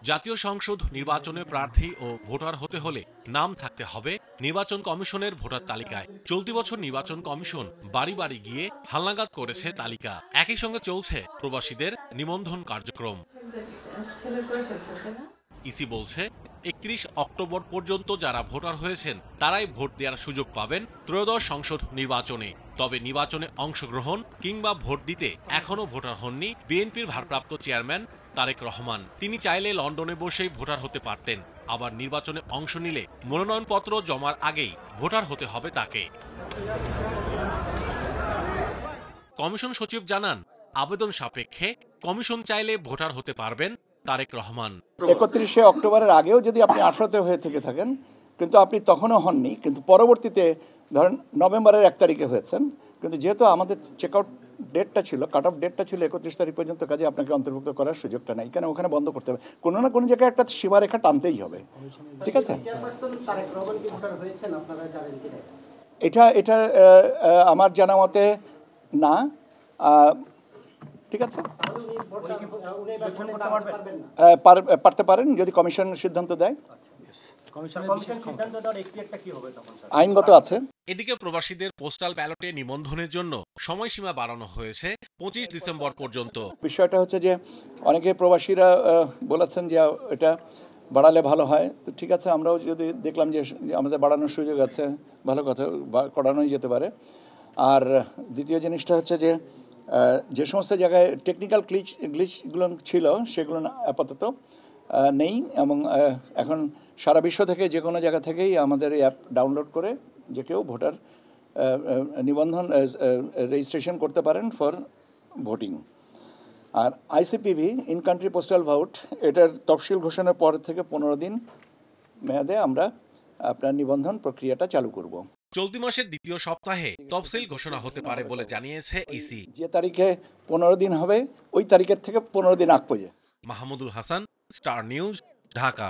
জাতীয় সংসদ নির্বাচনে প্রার্থী ও ভোটার হতে হলে নাম থাকতে হবে নির্বাচন কমিশনের ভোটার তালিকায়। চলতি বছর নির্বাচন কমিশন বাড়ি বাড়ি গিয়ে হালনাগাদ করেছে তালিকা। একই সঙ্গে চলছে প্রবাসীদের নিবন্ধন কার্যক্রম। ইসি বলছে ৩১ অক্টোবর পর্যন্ত যারা ভোটার হয়েছেন তারাই ভোট দেওয়ার সুযোগ পাবেন ত্রয়োদশ সংসদ নির্বাচনে। তবে নির্বাচনে অংশগ্রহণ কিংবা ভোট দিতে এখনো ভোটার হননি বিএনপির ভারপ্রাপ্ত চেয়ারম্যান তারেক রহমান। তিনি চাইলে লন্ডনে বসেই ভোটার হতে পারতেন, আবার নির্বাচনে অংশ নিলে মনোনয়নপত্র জমার আগেই ভোটার হতে হবে তাকে। কমিশন সচিব জানান, আবেদন সাপেক্ষে কমিশন চাইলে ভোটার হতে পারবেন তারেক রহমান। ৩১ অক্টোবরের আগেও যদি আপনি 18তে হয়ে থেকে থাকেন, কিন্তু আপনি তখনও হননি, কিন্তু পরবর্তীতে ধরেন নভেম্বরের 1 তারিখে হয়েছেন, কিন্তু যেহেতু আমাদের চেক আউট ডেটটা ছিল, কাট অফ ডেটটা ছিল 31 তারিখ পর্যন্ত, কাজে আপনাকে অন্তর্ভুক্ত করার সুযোগটা নাই, কেন ওখানে বন্ধ করতে হবে, কোনো না কোনো জায়গায় একটা সীমারেখা টানতেই হবে। ঠিক আছে, এটা এটা আমার জানা মতে না। ঠিক আছে, পারতে পারেন যদি কমিশন সিদ্ধান্ত দেয়, আইনগত আছে। এদিকে প্রবাসীদের পোস্টাল ব্যালটে নিবন্ধনের জন্য সময়সীমা বাড়ানো হয়েছে 25 ডিসেম্বর পর্যন্ত। বিষয়টা হচ্ছে যে অনেকে প্রবাসীরা বলেছেন যে এটা বাড়ালে ভালো হয়, তো ঠিক আছে, আমরাও যদি দেখলাম যে আমাদের বাড়ানোর সুযোগ আছে, ভালো কথা, করানোই যেতে পারে। আর দ্বিতীয় জিনিসটা হচ্ছে যে যে সমস্ত জায়গায় টেকনিক্যাল গ্লিচগুলো ছিল সেগুলো আপাতত নেই, এবং এখন সারা বিশ্ব থেকে যে কোনো জায়গা থেকেই আমাদের এই অ্যাপ ডাউনলোড করে যে কেউ ভোটার নিবন্ধন রেজিস্ট্রেশন করতে পারেন ফর ভোটিং। আর ICPV in country postal vote, এটার তফসিল ঘোষণার পর থেকে 15 দিন মেয়াদে আমরা আপনার নিবন্ধন প্রক্রিয়াটা চালু করব। চলতি মাসের দ্বিতীয় সপ্তাহে তফসিল ঘোষণা হতে পারে বলে জানিয়েছে ইসি। যে তারিখে 15 দিন হবে ওই তারিখের থেকে 15 দিন আগ পর্যন্ত। Mahmudul Hasan, star news, Dhaka.